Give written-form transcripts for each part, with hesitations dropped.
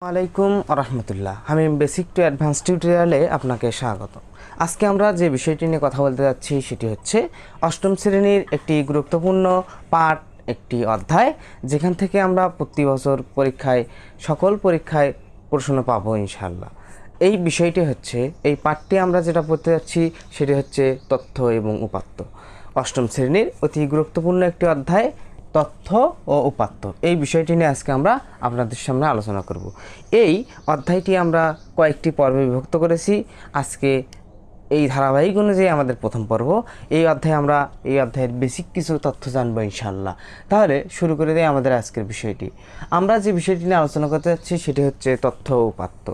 আলাইকুম রহমতুল্লাহ। আমি basic to advance টিউটোরিয়ালে আপনাকে স্বাগত। আজকে আমরা যে বিষয়টি নিয়ে কথা বলতে যাচ্ছি সেটি হচ্ছে অষ্টম শ্রেণীর একটি গুরুত্বপূর্ণ পাঠ, একটি অধ্যায়, যেখান থেকে আমরা প্রতি বছর সকল পরীক্ষায় প্রশ্ন পাবো ইনশাআল্লাহ। এই বিষয়টি হচ্ছে, এই পাঠটি আমরা যেটা পড়তে যাচ্ছি সেটি হচ্ছে তথ্য এবং উপাত্ত। অষ্টম শ্রেণীর অতি গুরুত্বপূর্ণ একটি অধ্যায় তথ্য ও উপাত্ত। এই বিষয়টি নিয়ে আজকে আমরা আপনাদের সামনে আলোচনা করব। এই অধ্যায়টি আমরা কয়েকটি পর্বে বিভক্ত করেছি। আজকে এই ধারাবাহিক অনুযায়ী আমাদের প্রথম পর্ব। এই অধ্যায়ের বেসিক কিছু তথ্য জানবো ইনশাআল্লাহ। তাহলে শুরু করে দেয় আমাদের আজকের বিষয়টি। আমরা যে বিষয়টি নিয়ে আলোচনা করতে যাচ্ছি সেটি হচ্ছে তথ্য ও উপাত্ত।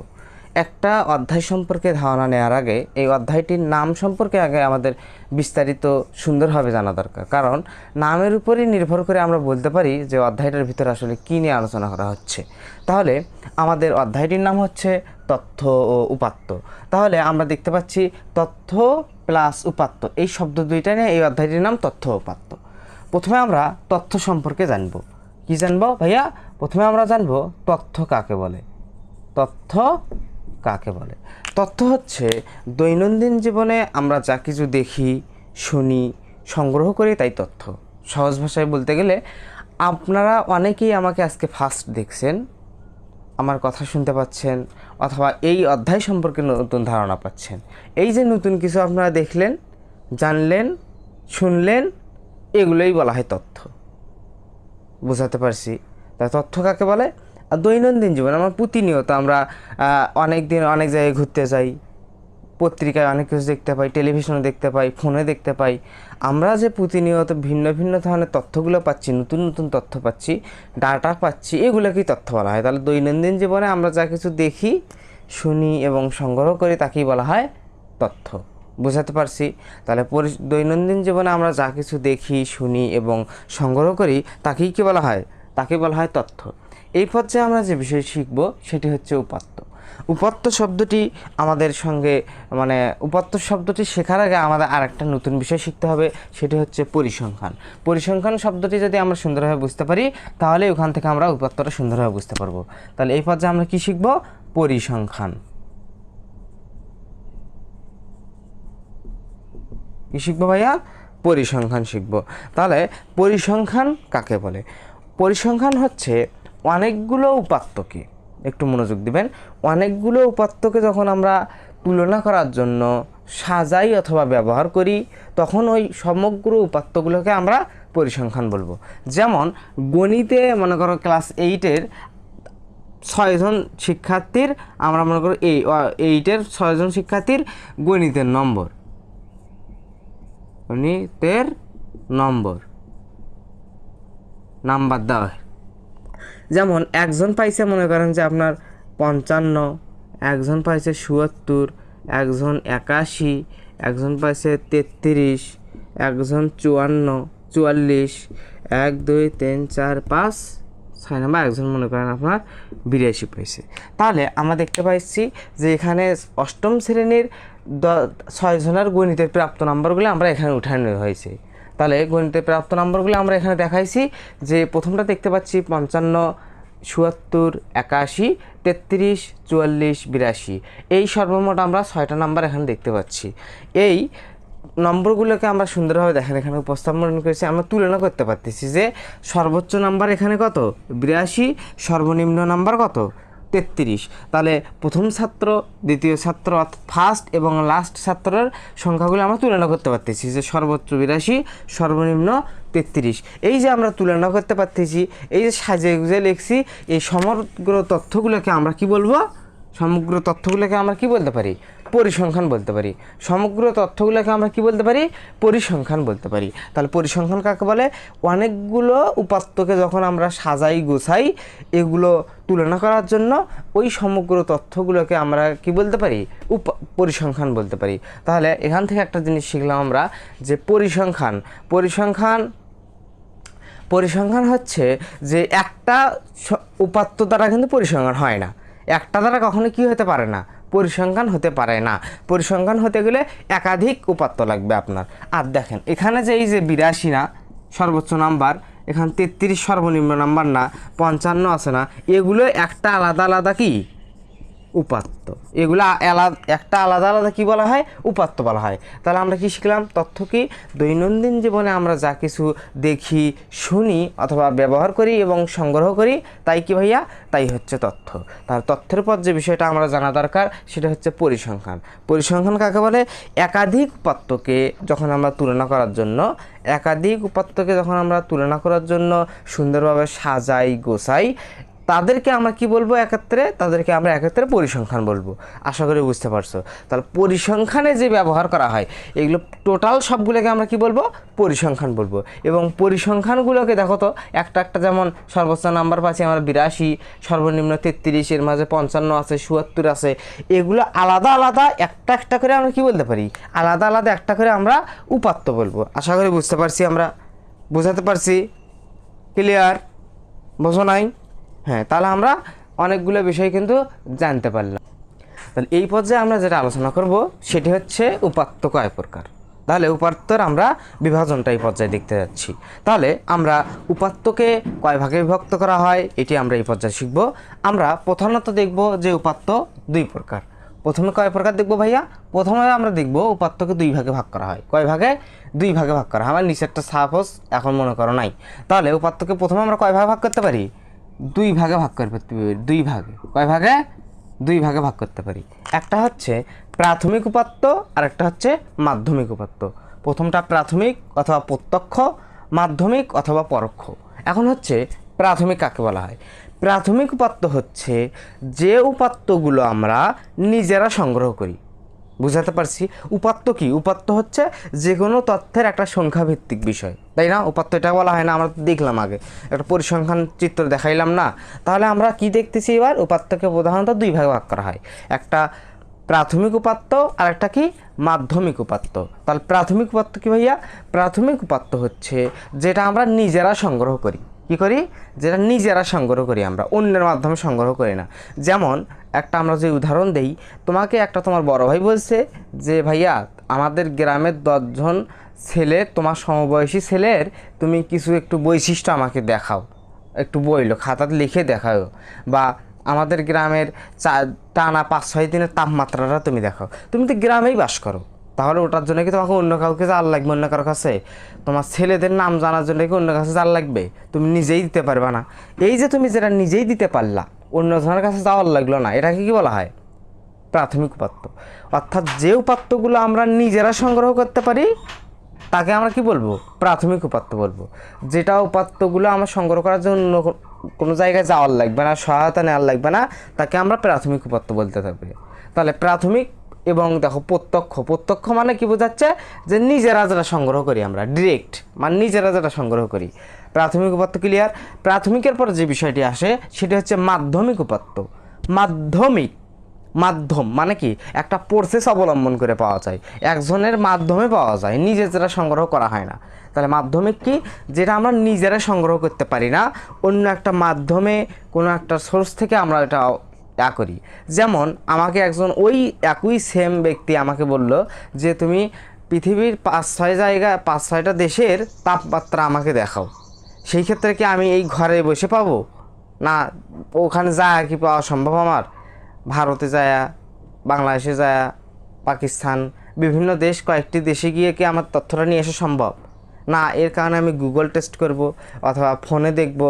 একটা অধ্যায় সম্পর্কে ধারণা নেওয়ার আগে এই অধ্যায়টির নাম সম্পর্কে আগে আমাদের বিস্তারিত সুন্দরভাবে জানা দরকার, কারণ নামের উপরই নির্ভর করে আমরা বলতে পারি যে অধ্যায়টার ভিতরে আসলে কী নিয়ে আলোচনা করা হচ্ছে। তাহলে আমাদের অধ্যায়টির নাম হচ্ছে তথ্য ও উপাত্ত। তাহলে আমরা দেখতে পাচ্ছি তথ্য প্লাস উপাত্ত, এই শব্দ দুইটা নিয়ে এই অধ্যায়টির নাম তথ্য ও উপাত্ত। প্রথমে আমরা তথ্য সম্পর্কে জানব। কি জানবো ভাইয়া? প্রথমে আমরা জানবো তথ্য কাকে বলে। তথ্য হচ্ছে দৈনন্দিন জীবনে আমরা যা কিছু দেখি, শুনি, সংগ্রহ করি, তাই তথ্য। সহজ ভাষায় বলতে গেলে, আপনারা অনেকেই আমাকে আজকে ফার্স্ট দেখছেন, আমার কথা শুনতে পাচ্ছেন, অথবা এই অধ্যায় সম্পর্কে নতুন ধারণা পাচ্ছেন। এই যে নতুন কিছু আপনারা দেখলেন, জানলেন, শুনলেন, এগুলোই বলা হয় তথ্য। বোঝাতে পারছি? তা তথ্য কাকে বলে? আর দৈনন্দিন জীবন আমরা প্রতিনিয়ত আমরা অনেক দিন অনেক জায়গায় ঘুরতে যাই, পত্রিকায় অনেক কিছু দেখতে পাই, টেলিভিশনে দেখতে পাই, ফোনে দেখতে পাই। আমরা যে প্রতিনিয়ত ভিন্ন ভিন্ন ধরনের তথ্যগুলো পাচ্ছি, নতুন নতুন তথ্য পাচ্ছি, ডাটা পাচ্ছি, এগুলোকেই তথ্য বলা হয়। তাহলে দৈনন্দিন জীবনে আমরা যা কিছু দেখি, শুনি এবং সংগ্রহ করি তাকেই বলা হয় তথ্য। বোঝাতে পারছি? তাহলে দৈনন্দিন জীবনে আমরা যা কিছু দেখি, শুনি এবং সংগ্রহ করি তাকেই কি বলা হয়? তাকে বলা হয় তথ্য। এই পর্যায়ে আমরা যে বিষয় শিখব সেটি হচ্ছে উপাত্ত। উপাত্ত শব্দটি আমাদের সঙ্গে উপাত্ত শব্দটি শেখার আগে আমাদের আরেকটা নতুন বিষয় শিখতে হবে, সেটি হচ্ছে পরিসংখ্যান। পরিসংখ্যান শব্দটি যদি আমরা সুন্দরভাবে বুঝতে পারি, তাহলে ওখান থেকে আমরা উপাত্তটা সুন্দরভাবে বুঝতে পারবো। তাহলে এই পর্যায়ে আমরা কি শিখব? পরিসংখ্যান। কি শিখবো ভাইয়া? পরিসংখ্যান শিখব। তাহলে পরিসংখ্যান কাকে বলে? পরিসংখ্যান হচ্ছে অনেকগুলো উপাত্তকে, একটু মনোযোগ দিবেন, অনেকগুলো উপাত্তকে যখন আমরা তুলনা করার জন্য সাজাই অথবা ব্যবহার করি, তখন ওই সমগ্র উপাত্তগুলোকে আমরা পরিসংখ্যান বলবো। যেমন গণিতে মনে করো ক্লাস 8-এর 6জন শিক্ষার্থীর, আমরা মনে করো 8-এর 6জন শিক্ষার্থীর গণিতের নম্বর নাম্বার দেওয়া হয়। যেমন একজন পাইছে মনে করেন যে আপনার 55, একজন পাইছে 77, একজন 81, একজন পাইছে 33, একজন 54, 44, 1 2 3 4 5 6 নাম্বার, একজন মনে করেন আপনার 82 পাইছে। তাহলে আমরা দেখতে পাচ্ছি যে এখানে অষ্টম শ্রেণীর 6 জনের গণিতের প্রাপ্ত নাম্বারগুলো আমরা এখানে উঠানো হয়েছে। তাহলে গণিতের প্রাপ্ত নাম্বারগুলো আমরা এখানে দেখাইছি যে প্রথমটা দেখতে পাচ্ছি 55, 77, 81, 33, 44, 82, এই সর্বমোট আমরা 6টা নাম্বার এখানে দেখতে পাচ্ছি। এই নম্বরগুলোকে আমরা সুন্দরভাবে দেখেন এখানে উপস্থাপন করেছি, আমরা তুলনা করতে পারতেছি যে সর্বোচ্চ নাম্বার এখানে কত? 82, সর্বনিম্ন নাম্বার কত? 33। তাহলে প্রথম ছাত্র, দ্বিতীয় ছাত্র, ফার্স্ট এবং লাস্ট ছাত্রের সংখ্যাগুলো আমরা তুলনা করতে পারতেছি যে সর্বোচ্চ 82, সর্বনিম্ন 33। এই যে আমরা তুলনা করতে পারতেছি, এই যে সাজিয়ে গুজিয়ে লিখছি, এই সমগ্র তথ্যগুলোকে আমরা কি বলবো? বলতে পারি? পরিসংখ্যান বলতে পারি। সমগ্র তথ্যগুলোকে আমরা কি বলতে পারি? পরিসংখ্যান বলতে পারি। তাহলে পরিসংখ্যান কাকে বলে? অনেকগুলো উপাত্তকে যখন আমরা সাজাই গোছাই, এগুলো তুলনা করার জন্য ওই সমগ্র তথ্যগুলোকে আমরা কি বলতে পারি? পরিসংখ্যান বলতে পারি। তাহলে এখান থেকে একটা জিনিস শিখলাম আমরা যে পরিসংখ্যান হচ্ছে যে একটা উপাত্ত দ্বারা কিন্তু পরিসংখ্যান হয় না, একটা দ্বারা কখনো কি হতে পারে না? পরিসংখ্যান হতে পারে না। পরিসংখ্যান হতে গেলে একাধিক উপাত্ত লাগবে আপনার। আর দেখেন এখানে যে এই যে 82 না সর্বোচ্চ নাম্বার, এখানে 33 সর্বনিম্ন নাম্বার না, 55 আছে না, এগুলো একটা আলাদা আলাদা কি উপাত্ত। এগুলো একটা আলাদা আলাদা কি বলা হয়, উপাত্ত বলা হয়। তাহলে আমরা কি শিখলাম, তথ্য কি, দৈনন্দিন জীবনে আমরা যা কিছু দেখি, শুনি অথবা ব্যবহার করি এবং সংগ্রহ করি তাই কি ভাইয়া, তাই হচ্ছে তথ্য। তার তথ্যের পর যে বিষয়টা আমরা জানা দরকার সেটা হচ্ছে পরিসংখ্যান। পরিসংখ্যান কাকে বলে, একাধিক উপাত্তকে যখন আমরা তুলনা করার জন্য সুন্দরভাবে সাজাই গোছাই, তাদেরকে আমরা কি বলবো, তাদেরকে আমরা একত্রে পরিসংখ্যান বলবো। আশা করি বুঝতে পারছো। তাহলে পরিসংখ্যানে যে ব্যবহার করা হয় এগুলো টোটাল সবগুলোকে আমরা কি বলবো, পরিসংখ্যান বলবো। এবং পরিসংখ্যানগুলোকে দেখো তো, একটা যেমন সর্বোচ্চ নাম্বার পাচ্ছি আমরা 82, সর্বনিম্ন 33, এর মাঝে 55 আছে, 74 আছে, এগুলো আলাদা আলাদা একটা করে আমরা কি বলতে পারি, আলাদা আলাদা একটা করে আমরা উপাত্ত বলবো। আশা করি বুঝতে পারছি, আমরা বোঝাতে পারছি, ক্লিয়ার, বোঝো নাই? হ্যাঁ, তাহলে আমরা অনেকগুলো বিষয় কিন্তু জানতে পারলাম। তাহলে এই পর্যায়ে আমরা যেটা আলোচনা করব সেটি হচ্ছে উপাত্ত কয় প্রকার। তাহলে উপাত্তর আমরা বিভাজনটা এই পর্যায়ে দেখতে যাচ্ছি। তাহলে আমরা উপাত্তকে কয় ভাগে বিভক্ত করা হয় এটি আমরা এই পর্যায়ে শিখব। আমরা প্রধানত দেখব যে উপাত্ত দুই প্রকার। প্রথমে কয় প্রকার দেখব ভাইয়া, প্রথমে আমরা দেখব উপাত্তকে দুই ভাগে ভাগ করা হয়। কয় ভাগে, দুই ভাগে ভাগ করা হয়। আমার নিচেরটা সাপোজ এখন মনে করো নাই। তাহলে উপাত্তকে প্রথমে আমরা কয় ভাগে ভাগ করতে পারি, দুই ভাগে ভাগ করতে পারি। দুই ভাগে, কয় ভাগে, দুই ভাগে ভাগ করতে পারি। একটা হচ্ছে প্রাথমিক উপাত্ত আর একটা হচ্ছে মাধ্যমিক উপাত্ত। প্রথমটা প্রাথমিক অথবা প্রত্যক্ষ, মাধ্যমিক অথবা পরোক্ষ। এখন হচ্ছে প্রাথমিক কাকে বলা হয়। প্রাথমিক উপাত্ত হচ্ছে যে উপাত্তগুলো আমরা নিজেরা সংগ্রহ করি। বুঝাতে পারছি? উপাত্ত কি, উপাত্ত হচ্ছে যে কোনো তথ্যের একটা সংখ্যাভিত্তিক বিষয়, তাই না? উপাত্ত এটা বলা হয় না, আমরা তো দেখলাম আগে একটা পরিসংখ্যান চিত্র দেখাইলাম না। তাহলে আমরা কি দেখতেছি এবার, উপাত্তকে প্রধানত দুই ভাগে ভাগ করা হয়, একটা প্রাথমিক উপাত্ত আর একটা কি মাধ্যমিক উপাত্ত। তাহলে প্রাথমিক উপাত্ত কি ভাইয়া, প্রাথমিক উপাত্ত হচ্ছে যেটা আমরা নিজেরা সংগ্রহ করি। কি করি, যেটা নিজেরা সংগ্রহ করি, আমরা অন্যের মাধ্যমে সংগ্রহ করি না। যেমন একটা আমরা যে উদাহরণ দেই, তোমাকে একটা তোমার বড় ভাই বলছে যে ভাইয়া আমাদের গ্রামের 10 জন ছেলের, তোমার সমবয়সী ছেলের তুমি কিছু একটু বৈশিষ্ট্য আমাকে দেখাও, একটু বইলো খাতাতে লিখে দেখাও, বা আমাদের গ্রামের টানা 5-6 দিনের তাপমাত্রাটা তুমি দেখাও। তুমি তো গ্রামেই বাস করো, তাহলে ওটার জন্য কি তোমাকে অন্য কাউকে যাওয়ার লাগবে, অন্য কারো কাছে? তোমার ছেলেদের নাম জানার জন্য কি অন্য কাছে যাওয়ার লাগবে? তুমি নিজেই দিতে পারবে না। এই যে তুমি যেটা নিজেই দিতে পারলা, অন্য জনের কাছে যাওয়ার লাগলো না, এটাকে কি বলা হয়, প্রাথমিক উপাত্ত। অর্থাৎ যে উপাত্তগুলো আমরা নিজেরা সংগ্রহ করতে পারি তাকে আমরা কি বলবো, প্রাথমিক উপাত্ত বলবো। যেটা উপাত্তগুলো আমরা সংগ্রহ করার জন্য কোনো জায়গায় যাওয়ার লাগবে না, সহায়তা নেওয়ার লাগবে না, তাকে আমরা প্রাথমিক উপাত্ত বলতে থাকবে। তাহলে প্রাথমিক এবং দেখো প্রত্যক্ষ মানে কি বোঝাচ্ছে, যে নিজেরা যেটা সংগ্রহ করি আমরা ডিরেক্ট, মানে নিজেরা যেটা সংগ্রহ করি। প্রাথমিক উপাত্ত ক্লিয়ার। প্রাথমিকের পর যে বিষয়টি আসে সেটি হচ্ছে মাধ্যমিক উপাত্ত। মাধ্যম মানে কি, একটা প্রসেস অবলম্বন করে পাওয়া যায়, একজনের মাধ্যমে পাওয়া যায়, নিজে যেটা সংগ্রহ করা হয় না। তাহলে মাধ্যমিক কি, যেটা আমরা নিজেরা সংগ্রহ করতে পারি না, অন্য একটা মাধ্যমে কোনো একটা সোর্স থেকে আমরা এটা করি। যেমন আমাকে একজন ওই একই সেম ব্যক্তি আমাকে বলল যে তুমি পৃথিবীর 5-6টা দেশের তাপমাত্রা আমাকে দেখাও। সেই ক্ষেত্রে কি আমি এই ঘরে বসে পাবো না, ওখানে যায় কি পাওয়া সম্ভব আমার? ভারতে যায়া, বাংলাদেশে যায়া, পাকিস্তান, বিভিন্ন দেশ, কয়েকটি দেশে গিয়ে কি আমার তথ্যটা নিয়ে আসা সম্ভব না? এর কারণে আমি গুগল টেস্ট করব অথবা ফোনে দেখব,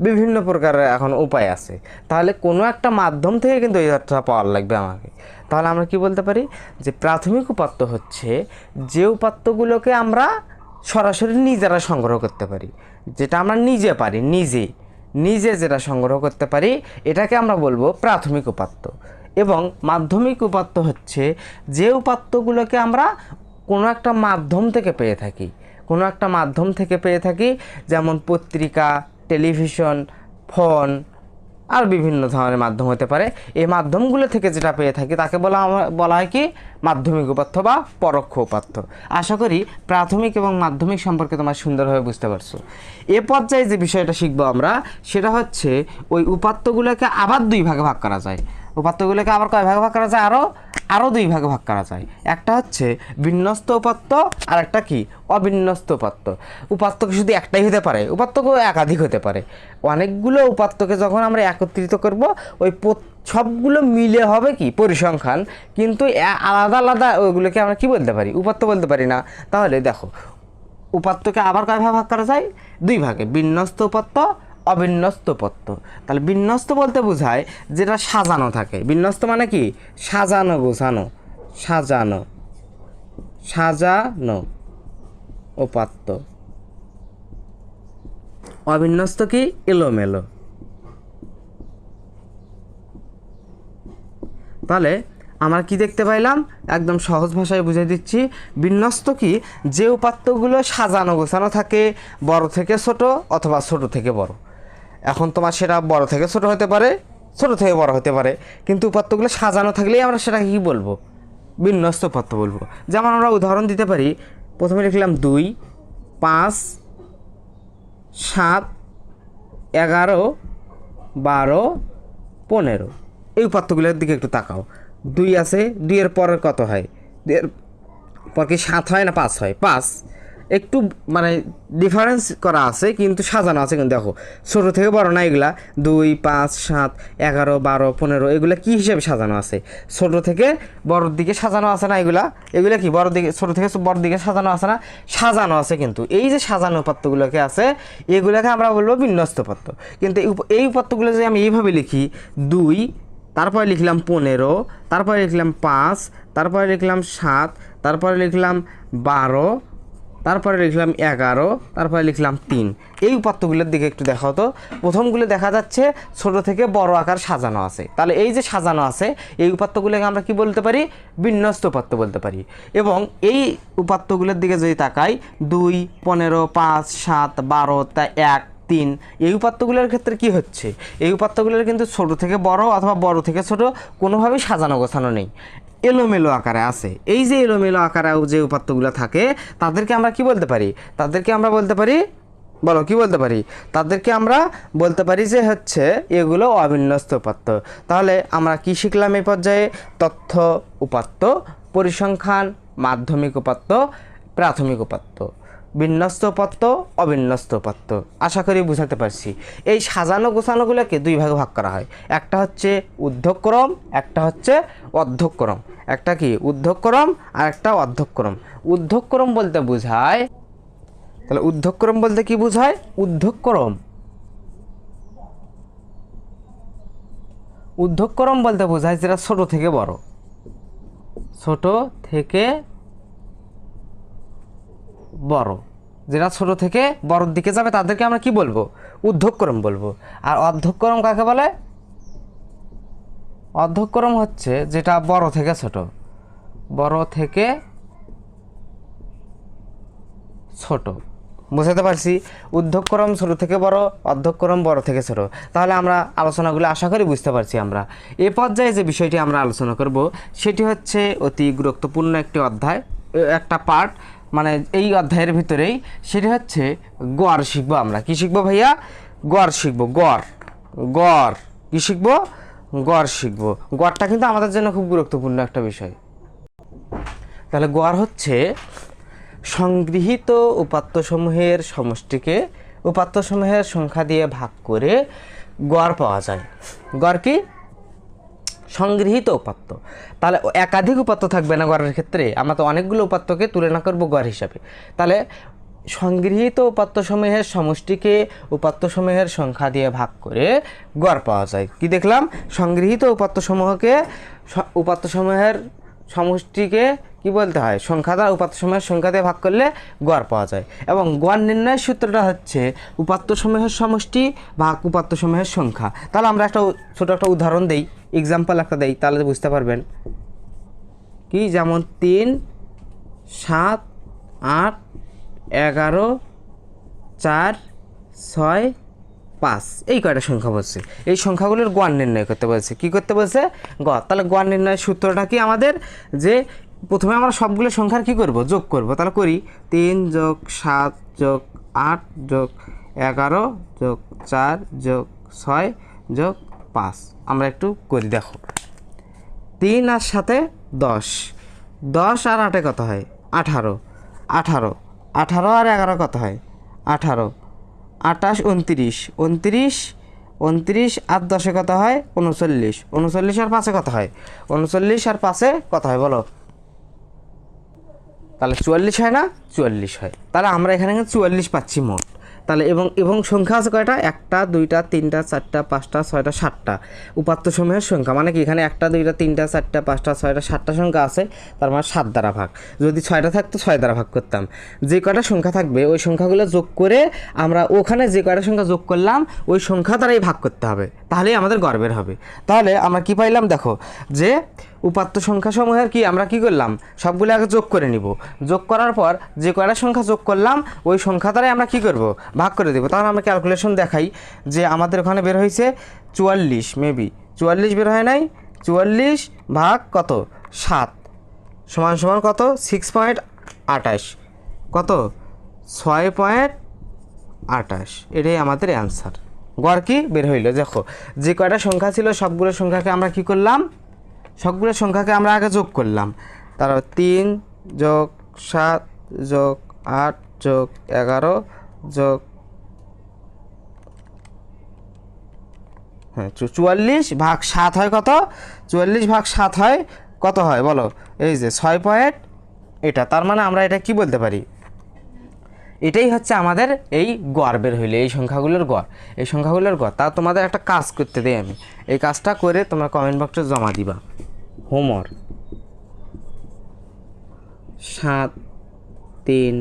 বিভিন্ন প্রকারের এখন উপায় আছে। তাহলে কোনো একটা মাধ্যম থেকে কিন্তু এই তথ্যটা পাওয়ার লাগবে আমাকে। তাহলে আমরা কি বলতে পারি, যে প্রাথমিক উপাত্ত হচ্ছে যে উপাত্তগুলোকে আমরা সরাসরি নিজেরা সংগ্রহ করতে পারি, যেটা আমরা নিজে পারি, নিজে যেটা সংগ্রহ করতে পারি, এটাকে আমরা বলবো প্রাথমিক উপাত্ত। এবং মাধ্যমিক উপাত্ত হচ্ছে যে উপাত্তগুলোকে আমরা কোনো একটা মাধ্যম থেকে পেয়ে থাকি, যেমন পত্রিকা, টেলিভিশন, ফোন, আর বিভিন্ন ধরনের মাধ্যম হতে পারে। এই মাধ্যমগুলো থেকে যেটা পেয়ে থাকি তাকে বলা হয় কি, মাধ্যমিক উপাত্ত বা পরোক্ষ উপাত্ত। আশা করি প্রাথমিক এবং মাধ্যমিক সম্পর্কে তোমরা সুন্দরভাবে বুঝতে পারছো। এ পর্যায়ে যে বিষয়টা শিখবো আমরা সেটা হচ্ছে ওই উপাত্তগুলোকে আবার দুই ভাগে ভাগ করা যায়। উপাত্তগুলোকে আবার কয় ভাগে ভাগ করা যায়, আরও দুই ভাগে ভাগ করা যায়। একটা হচ্ছে বিন্যস্ত উপাত্ত, আর একটা কি অবিন্যস্ত উপাত্ত। উপাত্তকে শুধু একটাই হতে পারে, উপাত্তকেও একাধিক হতে পারে। অনেকগুলো উপাত্তকে যখন আমরা একত্রিত করব, ওই সবগুলো মিলে হবে কি পরিসংখ্যান, কিন্তু আলাদা আলাদা ওইগুলোকে আমরা কি বলতে পারি, উপাত্ত বলতে পারি না। তাহলে দেখো, উপাত্তকে আবার কয় ভাগ করা যায়, দুই ভাগে, বিন্যস্ত উপাত্ত, অবিন্যস্ত উপাত্ত। তাহলে বিন্যস্ত বলতে বোঝায় যেটা সাজানো থাকে। বিন্যস্ত মানে কি, সাজানো গোছানো, সাজানো সাজানো উপাত্ত। অবিন্যস্ত কি, এলোমেলো। তাহলে আমরা কি দেখতে পাইলাম, একদম সহজ ভাষায় বুঝিয়ে দিচ্ছি। বিন্যস্ত কি, যে উপাত্তগুলো সাজানো গোছানো থাকে, বড় থেকে ছোট অথবা ছোট থেকে বড়। এখন তোমার সেটা বড় থেকে ছোট হতে পারে, ছোট থেকে বড় হতে পারে, কিন্তু উপাত্তগুলো সাজানো থাকলেই আমরা সেটাকে কী বলবো, বিন্যস্ত উপাত্ত বলবো। যেমন আমরা উদাহরণ দিতে পারি, প্রথমে লিখলাম 2, 5, 7, 11, 12, 15। এই উপাত্তগুলোর দিকে একটু তাকাও। 2 আছে, 2 এর পরের কত হয়, 2 এর পর কি 7 হয় না 5 হয়, 5। একটু মানে ডিফারেন্স করা আছে, কিন্তু সাজানো আছে। কিন্তু দেখো, ছোটো থেকে বড় না এগুলা, 2, 5, 7, 11, 12, 15, এগুলা কী হিসেবে সাজানো আছে, ছোটো থেকে বড়োর দিকে সাজানো আছে না, এগুলা কি বড় দিকে, ছোটো থেকে বড় দিকে সাজানো আছে না, সাজানো আছে। কিন্তু এই যে সাজানো উপাত্তগুলোকে আছে, এগুলোকে আমরা বলবো বিন্যস্ত উপাত্ত। কিন্তু এই উপাত্তগুলো যদি আমি এইভাবে লিখি, 2, তারপরে লিখলাম 15, তারপরে লিখলাম 5, তারপরে লিখলাম 7, তারপরে লিখলাম 12, তারপরে লিখলাম 11, তারপরে লিখলাম 3। এই উপাত্তগুলোর দিকে একটু দেখাও তো। প্রথমগুলো দেখা যাচ্ছে ছোট থেকে বড় আকার সাজানো আছে। তাহলে এই যে সাজানো আছে, এই উপাত্তগুলোকে আমরা কি বলতে পারি, বিন্যস্ত উপাত্ত বলতে পারি। এবং এই উপাত্তগুলোর দিকে যদি তাকাই, 2, 15, 5, 7, 12, 1, 3, এই উপাত্তগুলোর ক্ষেত্রে কি হচ্ছে, এই উপাত্তগুলোর কিন্তু ছোট থেকে বড় অথবা বড় থেকে ছোট কোনোভাবেই সাজানো গোছানো নেই, এলোমেলো আকারে আছে। এই যে এলোমেলো আকারে যে উপাত্তগুলো থাকে, তাদেরকে আমরা কি বলতে পারি, তাদেরকে আমরা বলতে পারি, বলো কি বলতে পারি, তাদেরকে আমরা বলতে পারি যে হচ্ছে এগুলো অবিন্যস্ত উপাত্ত। তাহলে আমরা কি শিখলাম এই পর্যায়ে, তথ্য উপাত্ত, পরিসংখ্যান, মাধ্যমিক উপাত্ত, প্রাথমিক উপাত্ত, বিন্যস্ত উপাত্ত, অবিন্যস্ত উপাত্ত। আশা করি বুঝাতে পারছি। এই সাজানো গোছানোগুলোকে দুই ভাগে ভাগ করা হয়, একটা হচ্ছে ঊর্ধ্বক্রম, একটা হচ্ছে অধঃক্রম। একটা কি ঊর্ধ্বক্রম আর একটা অধঃক্রম। ঊর্ধ্বক্রম বলতে বোঝায়, তাহলে ঊর্ধ্বক্রম বলতে কি বোঝায়, ঊর্ধ্বক্রম বলতে বোঝায় যেটা ছোট থেকে বড়, ছোট থেকে বড়, যেটা ছোট থেকে বড়র দিকে যাবে তাদেরকে আমরা কি বলবো, ঊর্ধ্বক্রম বলবো। আর অধঃক্রম কাকে বলে, অধঃক্রম হচ্ছে যেটা বড় থেকে ছোট, বড় থেকে ছোট। বুঝতে পারছি, ঊর্ধ্বক্রম ছোট থেকে বড়, অধঃক্রম বড় থেকে ছোট। তাহলে আমরা আলোচনাগুলো আশা করি বুঝতে পারছি। আমরা এ পর্যায়ে যে বিষয়টি আমরা আলোচনা করব সেটি হচ্ছে অতি গুরুত্বপূর্ণ একটি অধ্যায়, একটা পার্ট, মানে এই অধ্যায়ের ভিতরেই। সেটি হচ্ছে গড় শিখবো আমরা। কি শিখবো ভাইয়া, গড় শিখবো। গড়, গড় কি শিখবো, গড় শিখবো। গড়টা কিন্তু আমাদের জন্য খুব গুরুত্বপূর্ণ একটা বিষয়। তাহলে গড় হচ্ছে সংগৃহীত উপাত্তসমূহের সমষ্টিকে উপাত্তসমূহের সংখ্যা দিয়ে ভাগ করে গড় পাওয়া যায়। গড় কি, সংগৃহীত উপাত্ত। তাহলে একাধিক উপাত্ত থাকবে না গড়ের ক্ষেত্রে, আমরা তো অনেকগুলো উপাত্তকে তুলনা করব গড় হিসাবে। তাহলে সংগৃহীত উপাত্তসমূহের সমষ্টিকে উপাত্তসমূহের সংখ্যা দিয়ে ভাগ করে গড় পাওয়া যায়। কি দেখলাম, সংগৃহীত উপাত্তসমূহকে উপাত্তসমূহের সমষ্টিকে কি বলতে হয়, সংখ্যা দ্বারা উপাত্তসমূহের সংখ্যা দিয়ে ভাগ করলে গড় পাওয়া যায়। এবং গড় নির্ণয়ের সূত্রটা হচ্ছে উপাত্তসমূহের সমষ্টি ভাগ উপাত্তসমূহের সংখ্যা। তাহলে আমরা একটা ছোট একটা উদাহরণ দেই, এক্সাম্পল একটা দেই, তাহলে বুঝতে পারবেন। কি, যেমন 3, 7, 8, 11, 4, 6, 5, এই কয়টা সংখ্যা বলছে। এই সংখ্যাগুলোর গড় নির্ণয় করতে বলছে। কি করতে বলছে, গড়। তাহলে গড় নির্ণয়ের সূত্রটা কি আমাদের, যে প্রথমে আমরা সবগুলো সংখ্যার কি করব, যোগ করব। তাহলে করি, 3 + 7 + 8 + 11 + 4 + 6 + 5। আমরা একটু করি, দেখো 3 আর 7 10, 10 আর 8 কত হয়? 18, 18, 18 আর 11 কত হয়? 18, 28, 29, 29, 29 আর 10 কত হয়? 39, 39 আর 5 কত হয়? 39 আর 5 কত হয় বলো? তাহলে 44 হয় না? 44 হয়। তাহলে আমরা এখানে 44 পাচ্ছি মোট। তাহলে এবং সংখ্যা আছে কয়টা? 1, 2, 3, 4, 5, 6, 7টা উপাত্ত সমূহের সংখ্যা, মানে কি এখানে 1, 2, 3, 4, 5, 6, 7টা সংখ্যা আছে, তার মানে 7 দ্বারা ভাগ। যদি 6টা থাকতো 6 দ্বারা ভাগ করতাম। যে কয়টা সংখ্যা থাকবে ওই সংখ্যাগুলো যোগ করে আমরা ওখানে যে কয়টা সংখ্যা যোগ করলাম ওই সংখ্যা দ্বারাই ভাগ করতে হবে, তাহলেই আমাদের গড় হবে। তাহলে আমরা কি পাইলাম দেখো, যে উপাত্ত সংখ্যাসমূহের কি আমরা কি করলাম, সবগুলো আগে যোগ করে নিব। যোগ করার পর যে কয়টা সংখ্যা যোগ করলাম ওই সংখ্যা দ্বারাই আমরা কি করব, ভাগ করে দেবো। তাহলে আমরা ক্যালকুলেশন দেখাই যে আমাদের ওখানে বের হয়েছে 44, মেবি 44 বের হয় নাই। 44 ভাগ কত? 7 সমান সমান কত? 6.28, কত? 6.28। এটাই আমাদের অ্যান্সার। গড় কি বের হইলো? দেখো যে কয়টা সংখ্যা ছিল সবগুলো সংখ্যাকে আমরা কি করলাম, সবগুলো সংখ্যাকে আমরা আগে যোগ করলাম। তারপর 3 যোগ 7 যোগ 8 যোগ 11 যোগ 44 ভাগ 7 হয় কত? 44 ভাগ 7 হয় কত হয় বলো? এই যে 6 পয়েন্ট এটা। তার মানে আমরা এটা কি বলতে পারি, এটাই হচ্ছে আমাদের এই গড় বের হইলে, এই সংখ্যাগুলোর গড়, এই সংখ্যাগুলোর গড়। তা তোমাদের একটা কাজ করতে দেই আমি, এই কাজটা করে তোমরা কমেন্ট বক্সে জমা দিবা। হোমওয়ার্ক 7, 3,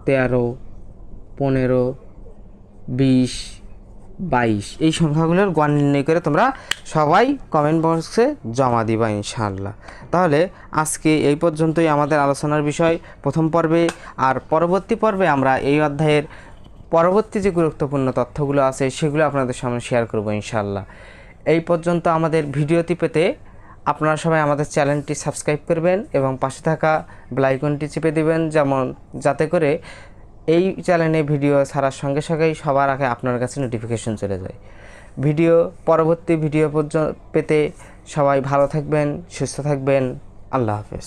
13, 15, 20, 22 এই সংখ্যাগুলোর গড় নির্ণয় করে তোমরা সবাই কমেন্ট বক্সে জমা দিবা ইনশাআল্লাহ। তাহলে আজকে এই পর্যন্তই আমাদের আলোচনার বিষয় প্রথম পর্বে। আর পরবর্তী পর্বে আমরা এই অধ্যায়ের পরবর্তী যে গুরুত্বপূর্ণ তথ্যগুলো আছে সেগুলো আপনাদের সামনে শেয়ার করব ইনশাআল্লাহ। এই পর্যন্ত আমাদের ভিডিওটি পেতে আপনারা সবাই আমাদের চ্যানেলটি সাবস্ক্রাইব করবেন এবং পাশে থাকা বেল আইকনটি চেপে দেবেন, যাতে করে এই চ্যানেলে ভিডিও ছাড়ার সঙ্গে সঙ্গেই সবার আগে আপনার কাছে নোটিফিকেশন চলে যায়। পরবর্তী ভিডিও পেতে সবাই ভালো থাকবেন, সুস্থ থাকবেন। আল্লাহ হাফেজ।